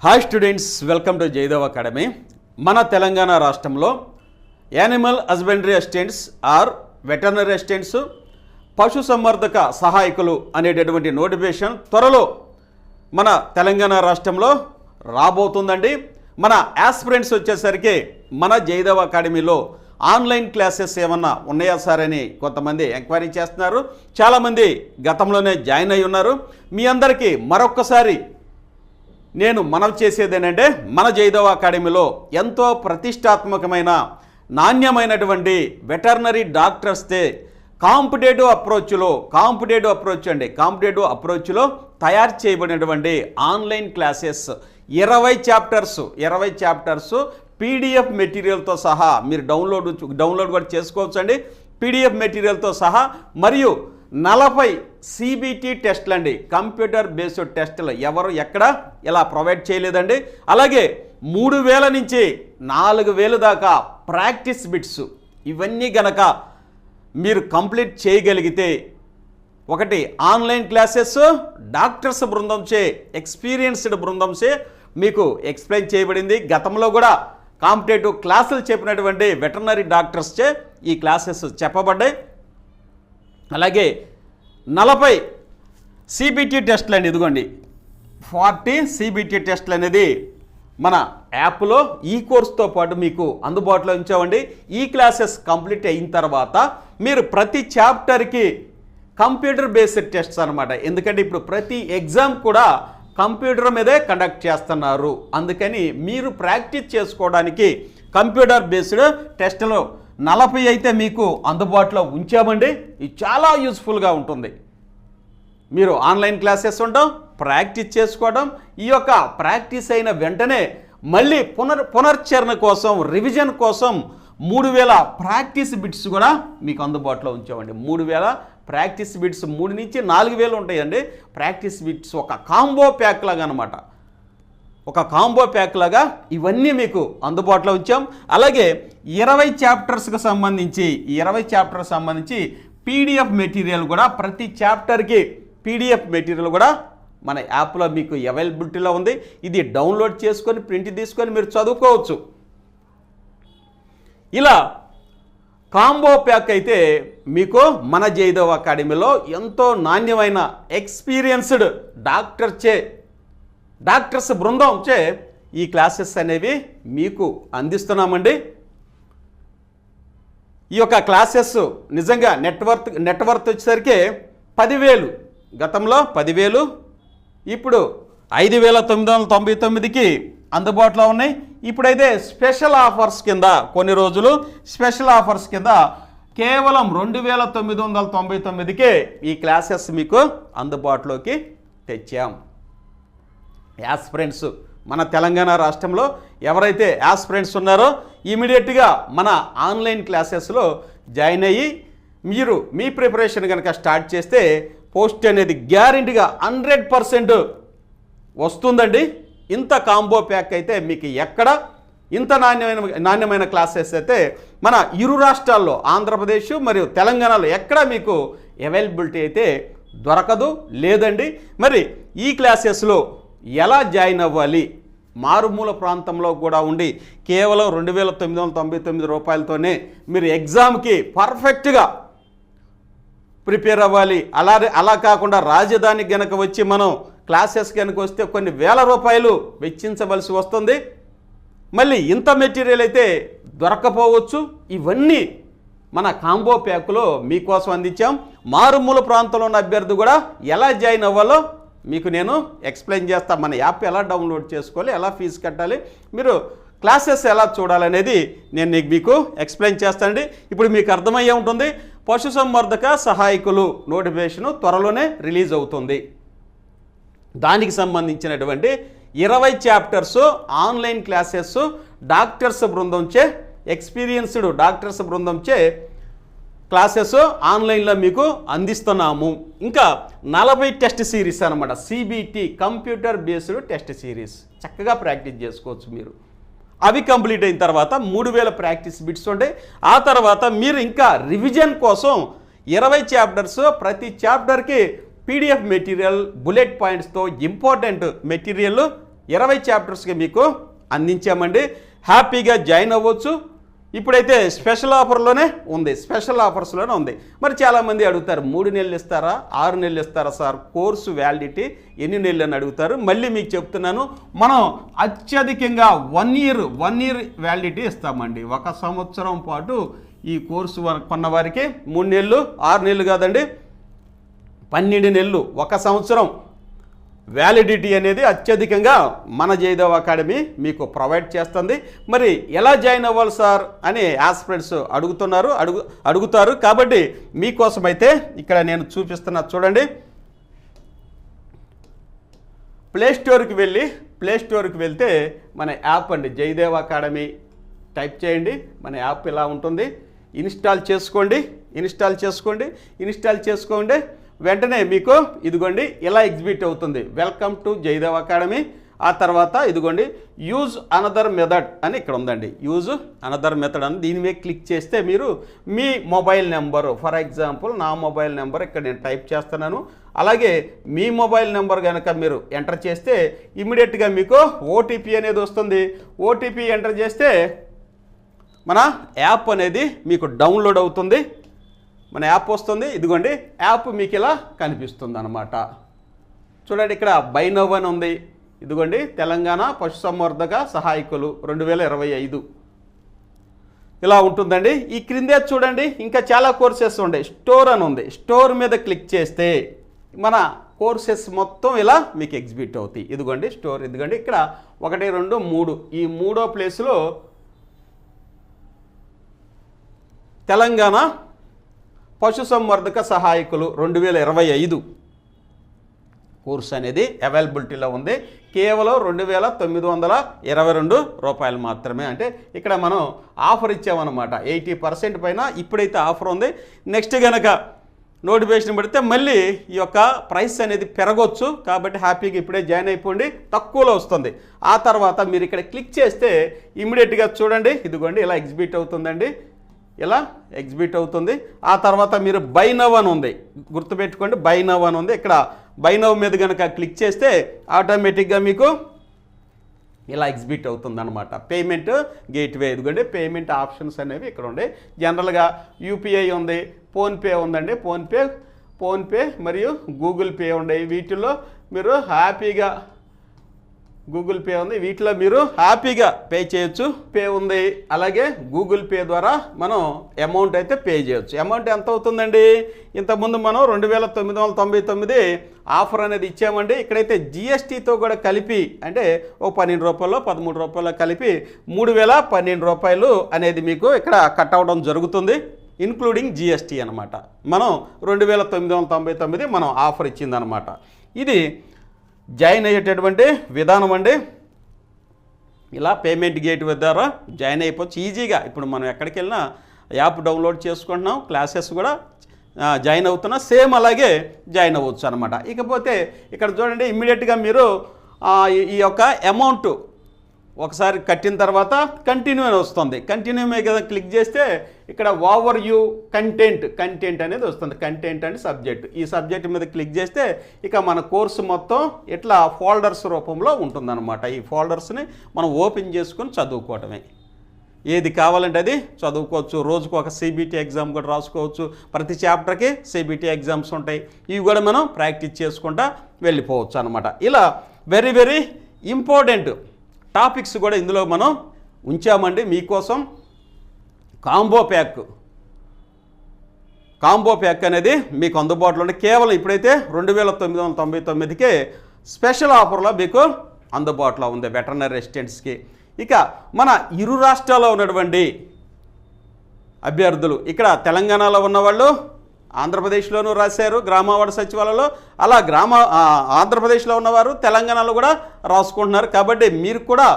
Hi students, welcome to Jayadev academy. మన తెలంగాణ రాష్ట్రంలో animal husbandry assistants or veterinary assistants, పశు సంవర్ధక సహాయకులు అనేటటువంటి నోటిఫికేషన్ త్వరలో మన తెలంగాణ రాష్ట్రంలో రాబోతుందండి. మన యాస్పిరెంట్స్ వచ్చేసరికి మన జయదేవ్ అకాడమీలో ఆన్లైన్ క్లాసెస్ ఏమన్నా ఉన్నాయా సార్ అని కొంతమంది ఎంక్వైరీ చేస్తున్నారు. చాలామంది గతంలోనే జాయిన్ అయి ఉన్నారు. మీ అందరికీ మరొక్కసారి నేను మనవి చేసేది ఏంటంటే, మన జయదేవ్ అకాడమీలో ఎంతో ప్రతిష్టాత్మకమైన నాణ్యమైనటువంటి వెటర్నరీ డాక్టర్స్తే కాంపిటేటివ్ అప్రోచ్లో తయారు చేయబడినటువంటి ఆన్లైన్ క్లాసెస్ 20 చాప్టర్స్ పీడిఎఫ్ మెటీరియల్తో సహా మీరు డౌన్లోడ్ కూడా చేసుకోవచ్చు అండి. పీడిఎఫ్ మెటీరియల్తో సహా మరియు 40 సిబిటి టెస్టులు అండి, కంప్యూటర్ బేస్డ్ టెస్టులు ఎవరు ఎక్కడ ఇలా ప్రొవైడ్ చేయలేదండి. అలాగే 3000 నుంచి 4000 దాకా ప్రాక్టీస్ బిట్స్, ఇవన్నీ గనక మీరు కంప్లీట్ చేయగలిగితే, ఒకటి ఆన్లైన్ క్లాసెస్ డాక్టర్స్ బృందంచే, ఎక్స్పీరియన్స్డ్ బృందంచే మీకు ఎక్స్ప్లెయిన్ చేయబడింది. గతంలో కూడా కాంపిటేటివ్ క్లాసులు చెప్పినటువంటి వెటర్నరీ డాక్టర్స్చే ఈ క్లాసెస్ చెప్పబడ్డాయి. అలాగే 40 సిబిటి టెస్టులు అండి, ఇదిగోండి 40 సిబిటి టెస్టులు అనేది మన యాప్లో ఈ కోర్సుతో పాటు మీకు అందుబాటులో ఉంచామండి. ఈ క్లాసెస్ కంప్లీట్ అయిన తర్వాత మీరు ప్రతి చాప్టర్కి కంప్యూటర్ బేస్డ్ టెస్ట్స్ అనమాట. ఎందుకంటే ఇప్పుడు ప్రతి ఎగ్జామ్ కూడా కంప్యూటర్ మీదే కండక్ట్ చేస్తున్నారు. అందుకని మీరు ప్రాక్టీస్ చేసుకోవడానికి కంప్యూటర్ బేస్డ్ టెస్టులు 40 అయితే మీకు అందుబాటులో ఉంచామండి. ఇది చాలా యూస్ఫుల్గా ఉంటుంది. మీరు ఆన్లైన్ క్లాసెస్ ఉండడం, ప్రాక్టీస్ చేసుకోవడం, ఈ యొక్క ప్రాక్టీస్ అయిన వెంటనే మళ్ళీ పునశ్చరణ కోసం, రివిజన్ కోసం 3000 ప్రాక్టీస్ బిట్స్ కూడా మీకు అందుబాటులో ఉంచామండి. 3000 ప్రాక్టీస్ బిట్స్, 3 నుంచి 4000 ఉంటాయండి ప్రాక్టీస్ బిట్స్. ఒక కాంబో ప్యాక్ లాగా అనమాట, ఒక కాంబో ప్యాక్ లాగా ఇవన్నీ మీకు అందుబాటులో ఉంచాం. అలాగే 20 చాప్టర్స్కి సంబంధించి పీడిఎఫ్ మెటీరియల్ కూడా, ప్రతి చాప్టర్కి పీడిఎఫ్ మెటీరియల్ కూడా మన యాప్లో మీకు అవైలబిలిటీలో ఉంది. ఇది డౌన్లోడ్ చేసుకొని ప్రింట్ తీసుకొని మీరు చదువుకోవచ్చు. ఇలా కాంబో ప్యాక్ అయితే మీకు మన జయదేవ్ అకాడమీలో ఎంతో నాణ్యమైన ఎక్స్పీరియన్స్డ్ డాక్టర్స్ బృందంచే ఈ క్లాసెస్ అనేవి మీకు అందిస్తున్నామండి. ఈ యొక్క క్లాసెస్ నిజంగా నెట్వర్త్ వచ్చేసరికి 10,000, గతంలో 10,000, ఇప్పుడు 5,999కి అందుబాటులో ఉన్నాయి. ఇప్పుడైతే స్పెషల్ ఆఫర్స్ కింద, కొన్ని రోజులు స్పెషల్ ఆఫర్స్ కింద కేవలం 2,999కే ఈ క్లాసెస్ మీకు అందుబాటులోకి తెచ్చాం. యాస్పిరెంట్స్ మన తెలంగాణ రాష్ట్రంలో ఎవరైతే యాస్పిరెంట్స్ ఉన్నారో ఇమీడియట్గా మన ఆన్లైన్ క్లాసెస్లో జాయిన్ అయ్యి మీరు మీ ప్రిపరేషన్ కనుక స్టార్ట్ చేస్తే పోస్ట్ అనేది గ్యారెంటీగా 100% వస్తుందండి. ఇంత కాంబో ప్యాక్ అయితే మీకు ఎక్కడ ఇంత నాణ్యమైన క్లాసెస్ అయితే మన ఇరు రాష్ట్రాల్లో, ఆంధ్రప్రదేశ్ మరియు తెలంగాణలో ఎక్కడ మీకు అవైలబిలిటీ అయితే దొరకదు, లేదండి. మరి ఈ క్లాసెస్లో ఎలా జాయిన్ అవ్వాలి? మారుమూల ప్రాంతంలో కూడా ఉండి కేవలం 2,999 రూపాయలతోనే మీరు ఎగ్జామ్కి పర్ఫెక్ట్గా ప్రిపేర్ అవ్వాలి. అలా కాకుండా రాజధానికి కనుక వచ్చి మనం క్లాసెస్ కనుక వస్తే కొన్ని వేల రూపాయలు వెచ్చించవలసి వస్తుంది. మళ్ళీ ఇంత మెటీరియల్ అయితే దొరకపోవచ్చు. ఇవన్నీ మన కాంబో ప్యాక్లో మీకోసం అందించాం. మారుమూల ప్రాంతంలో ఉన్న అభ్యర్థి కూడా ఎలా జాయిన్ అవ్వాలో మీకు నేను ఎక్స్ప్లెయిన్ చేస్తాను. మన యాప్ ఎలా డౌన్లోడ్ చేసుకోవాలి, ఎలా ఫీజు కట్టాలి, మీరు క్లాసెస్ ఎలా చూడాలనేది నేను మీకు ఎక్స్ప్లెయిన్ చేస్తానండి. ఇప్పుడు మీకు అర్థమయ్యే ఉంటుంది. పశు సంవర్ధక సహాయకులు నోటిఫికేషన్ త్వరలోనే రిలీజ్ అవుతుంది. దానికి సంబంధించినటువంటి 20 చాప్టర్స్ ఆన్లైన్ క్లాసెస్ డాక్టర్స్ బృందంచే, ఎక్స్పీరియన్స్డ్ డాక్టర్స్ బృందంచే క్లాసెస్ ఆన్లైన్లో మీకు అందిస్తున్నాము. ఇంకా 40 టెస్ట్ సిరీస్ అనమాట, CBT computer based test series చక్కగా ప్రాక్టీస్ చేసుకోవచ్చు మీరు. అవి కంప్లీట్ అయిన తర్వాత 3000 ప్రాక్టీస్ బిట్స్ ఉంటాయి. ఆ తర్వాత మీరు ఇంకా రివిజన్ కోసం 20 చాప్టర్స్, ప్రతి చాప్టర్కి పీడిఎఫ్ మెటీరియల్, బుల్లెట్ పాయింట్స్తో ఇంపార్టెంట్ మెటీరియల్ 20 చాప్టర్స్కి మీకు అందించామండి. హ్యాపీగా జాయిన్ అవ్వచ్చు. ఇప్పుడైతే స్పెషల్ ఆఫర్లోనే ఉంది, స్పెషల్ ఆఫర్స్లోనే ఉంది. మరి చాలామంది అడుగుతారు 3 నెలలు ఇస్తారా 6 నెలలు ఇస్తారా సార్, కోర్సు వ్యాలిడిటీ ఎన్ని నెలలు అని అడుగుతారు. మళ్ళీ మీకు చెప్తున్నాను, మనం అత్యధికంగా 1 ఇయర్ వ్యాలిడిటీ ఇస్తామండి. 1 సంవత్సరం పాటు ఈ కోర్సు కొన్న వారికి 3 నెలలు 6 నెలలు కాదండి 12 నెలలు 1 సంవత్సరం వ్యాలిడిటీ అనేది అత్యధికంగా మన జయదేవ్ అకాడమీ మీకు ప్రొవైడ్ చేస్తుంది. మరి ఎలా జాయిన్ అవ్వాలి సార్ అని ఆస్పిరెంట్స్ అడుగుతారు. కాబట్టి మీకోసమైతే ఇక్కడ నేను చూపిస్తున్నా చూడండి. ప్లే స్టోర్కి వెళ్తే మన యాప్ అండి జయదేవ్ అకాడమీ టైప్ చేయండి. మన యాప్ ఇలా ఉంటుంది. ఇన్స్టాల్ చేసుకోండి. వెంటనే మీకు ఇదిగోండి ఇలా ఎగ్జిబిట్ అవుతుంది, వెల్కమ్ టు జయదేవ్ అకాడమీ. ఆ తర్వాత ఇదిగోండి యూజ్ అనదర్ మెథడ్ అని ఇక్కడ ఉందండి. యూజ్ అనదర్ మెథడ్ అని దీని మీద క్లిక్ చేస్తే మీరు మీ మొబైల్ నెంబరు, ఫర్ ఎగ్జాంపుల్ నా మొబైల్ నెంబర్ ఇక్కడ నేను టైప్ చేస్తున్నాను. అలాగే మీ మొబైల్ నెంబర్ కనుక మీరు ఎంటర్ చేస్తే ఇమీడియట్గా మీకు ఓటీపీ అనేది వస్తుంది. ఓటీపీ ఎంటర్ చేస్తే మన యాప్ అనేది మీకు డౌన్లోడ్ అవుతుంది. మన యాప్ వస్తుంది. ఇదిగోండి యాప్ మీకు ఇలా కనిపిస్తుంది అన్నమాట. చూడండి ఇక్కడ బై నౌ అని ఉంది. ఇదిగోండి తెలంగాణ పశుసంవర్ధక సహాయకులు 2025 ఇలా ఉంటుందండి. ఈ క్రిందే చూడండి ఇంకా చాలా కోర్సెస్ ఉండే. స్టోర్ అని ఉంది. స్టోర్ మీద క్లిక్ చేస్తే మన కోర్సెస్ మొత్తం ఇలా మీకు ఎగ్జిబిట్ అవుతాయి. ఇదిగోండి స్టోర్. ఇదిగోండి ఇక్కడ 1 2 3 ఈ 3వ ప్లేస్లో తెలంగాణ పశుసంవర్ధక సహాయకులు 2025 కోర్స్ అనేది అవైలబిలిటీలో ఉంది. కేవలం 2922 రూపాయలు మాత్రమే. అంటే ఇక్కడ మనం ఆఫర్ ఇచ్చామన్నమాట 80% పైన ఇప్పుడైతే ఆఫర్ ఉంది. నెక్స్ట్ కనుక నోటిఫికేషన్ పెడితే మళ్ళీ ఈ యొక్క ప్రైస్ అనేది పెరగవచ్చు. కాబట్టి హ్యాపీగా ఇప్పుడే జాయిన్ అయిపోండి, తక్కువలో వస్తుంది. ఆ తర్వాత మీరు ఇక్కడ క్లిక్ చేస్తే ఇమ్మీడియట్గా చూడండి ఇదిగోండి ఇలా ఎగ్జిబిట్ అవుతుందండి. ఇలా ఎగ్జిబిట్ అవుతుంది. ఆ తర్వాత మీరు బై నౌ అని ఉంది, గుర్తుపెట్టుకోండి బై నౌ అని ఉంది. ఇక్కడ బై నౌ మీద కనుక క్లిక్ చేస్తే ఆటోమేటిక్గా మీకు ఇలా ఎగ్జిబిట్ అవుతుంది అనమాట. పేమెంట్ గేట్వే ఇదిగోండి పేమెంట్ ఆప్షన్స్ అనేవి ఇక్కడ ఉండే. జనరల్గా యూపీఐ ఉంది, ఫోన్పే ఉందండి. ఫోన్పే మరియు గూగుల్ పే ఉండే. వీటిల్లో మీరు హ్యాపీగా గూగుల్ పే ఉంది, వీటిలో మీరు హ్యాపీగా పే చేయొచ్చు. పే ఉంది. అలాగే గూగుల్ పే ద్వారా మనం అమౌంట్ అయితే పే చేయొచ్చు. అమౌంట్ ఎంత అవుతుందండి? ఇంతకుముందు మనం 2999 ఆఫర్ అనేది ఇచ్చామండి. ఇక్కడైతే జిఎస్టీతో కూడా కలిపి అంటే ఓ 12 రూపాయలు 13 రూపాయలు కలిపి 3012 రూపాయలు అనేది మీకు ఇక్కడ కట్ అవ్వడం జరుగుతుంది, ఇన్క్లూడింగ్ జిఎస్టీ అనమాట. మనం 2999 మనం ఆఫర్ ఇచ్చిందనమాట. ఇది జాయిన్ అయ్యేటటువంటి విధానం అండి. ఇలా పేమెంట్ గేట్వే ద్వారా జాయిన్ అయిపోవచ్చు ఈజీగా. ఇప్పుడు మనం ఎక్కడికి వెళ్ళినా యాప్ డౌన్లోడ్ చేసుకుంటున్నాం, క్లాసెస్ కూడా జాయిన్ అవుతున్నా, సేమ్ అలాగే జాయిన్ అవ్వచ్చు అనమాట. ఇకపోతే ఇక్కడ చూడండి ఇమ్మీడియట్గా మీరు ఈ యొక్క అమౌంట్ ఒకసారి కట్టిన తర్వాత కంటిన్యూ అని వస్తుంది. కంటిన్యూ మీద క్లిక్ చేస్తే ఇక్కడ ఓవర్ వ్యూ కంటెంట్ అనేది వస్తుంది. కంటెంట్ అండ్ సబ్జెక్ట్, ఈ సబ్జెక్ట్ మీద క్లిక్ చేస్తే ఇక మన కోర్సు మొత్తం ఇట్లా ఫోల్డర్స్ రూపంలో ఉంటుందన్నమాట. ఈ ఫోల్డర్స్ని మనం ఓపెన్ చేసుకొని చదువుకోవటమే. ఏది కావాలంటే అది చదువుకోవచ్చు. రోజుకు ఒక సిబిటి ఎగ్జామ్ కూడా రాసుకోవచ్చు. ప్రతి చాప్టర్కి సిబిటి ఎగ్జామ్స్ ఉంటాయి. ఇవి కూడా మనం ప్రాక్టీస్ చేసుకుంటా వెళ్ళిపోవచ్చు అనమాట. ఇలా వెరీ వెరీ ఇంపార్టెంట్ టాపిక్స్ కూడా ఇందులో మనం ఉంచామండి మీకోసం. కాంబో ప్యాక్ అనేది మీకు అందుబాటులో ఉంది. కేవలం ఇప్పుడైతే 2999కే స్పెషల్ ఆఫర్లో మీకు అందుబాటులో ఉంది వెటర్నరీ రెసిడెంట్స్కి. ఇక మన ఇరు రాష్ట్రాల్లో ఉన్నటువంటి అభ్యర్థులు, ఇక్కడ తెలంగాణలో ఉన్నవాళ్ళు ఆంధ్రప్రదేశ్లోనూ రాశారు గ్రామవార్డు సచివాలయంలో, అలా ఆంధ్రప్రదేశ్లో ఉన్నవారు తెలంగాణలో కూడా రాసుకుంటున్నారు. కాబట్టి మీరు కూడా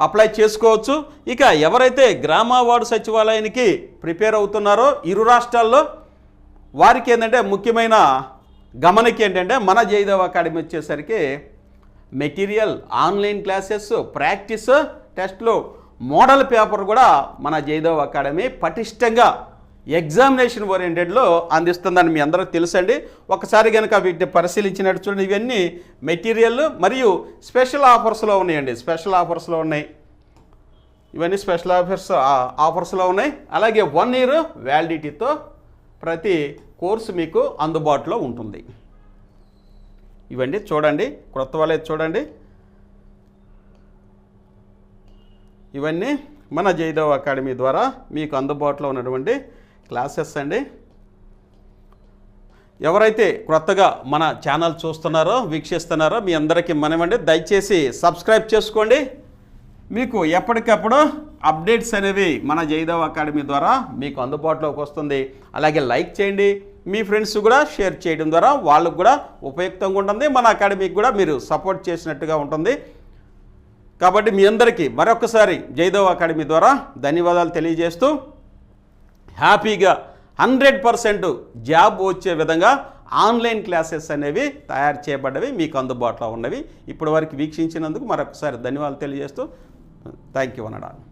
అప్లై చేసుకోవచ్చు. ఇక ఎవరైతే గ్రామవార్డు సచివాలయానికి ప్రిపేర్ అవుతున్నారో ఇరు రాష్ట్రాల్లో వారికి ఏంటంటే ముఖ్యమైన గమనిక ఏంటంటే మన జయదేవ్ అకాడమీ వచ్చేసరికి మెటీరియల్, ఆన్లైన్ క్లాసెస్, ప్రాక్టీస్ టెస్ట్లు, మోడల్ పేపర్ కూడా మన జయదేవ్ అకాడమీ పటిష్టంగా ఎగ్జామినేషన్ ఓరియంటెడ్లో అందిస్తుందని మీ అందరికీ తెలుసండి. ఒకసారి కనుక వీటిని పరిశీలించినట్టు చూడండి, ఇవన్నీ మెటీరియల్ మరియు స్పెషల్ ఆఫర్స్లో ఉన్నాయండి. స్పెషల్ ఆఫర్స్లో ఉన్నాయి, ఇవన్నీ స్పెషల్ ఆఫర్స్లో ఉన్నాయి. అలాగే 1 year వ్యాలిడిటీతో ప్రతి కోర్సు మీకు అందుబాటులో ఉంటుంది. ఇవన్నీ చూడండి, క్రొత్త వాళ్ళే చూడండి. ఇవన్నీ మన జయదేవ్ అకాడమీ ద్వారా మీకు అందుబాటులో ఉన్నటువంటి క్లాసెస్ అండి. ఎవరైతే క్రొత్తగా మన ఛానల్ చూస్తున్నారో, వీక్షిస్తున్నారో మీ అందరికీ మనమండి, దయచేసి సబ్స్క్రైబ్ చేసుకోండి. మీకు ఎప్పటికప్పుడు అప్డేట్స్ అనేవి మన జయదేవ్ అకాడమీ ద్వారా మీకు అందుబాటులోకి వస్తుంది. అలాగే లైక్ చేయండి, మీ ఫ్రెండ్స్ కూడా షేర్ చేయడం ద్వారా వాళ్ళకు కూడా ఉపయుక్తంగా ఉంటుంది, మన అకాడమీకి కూడా మీరు సపోర్ట్ చేసినట్టుగా ఉంటుంది. కాబట్టి మీ అందరికీ మరొకసారి జయదేవ్ అకాడమీ ద్వారా ధన్యవాదాలు తెలియజేస్తూ, హ్యాపీగా 100% జాబ్ వచ్చే విధంగా ఆన్లైన్ క్లాసెస్ అనేవి తయారు చేయబడ్డవి, మీకు అందుబాటులో ఉన్నవి. ఇప్పటి వరకు వీక్షించినందుకు మరొకసారి ధన్యవాదాలు తెలియజేస్తూ థ్యాంక్ యూ అన్నాడు.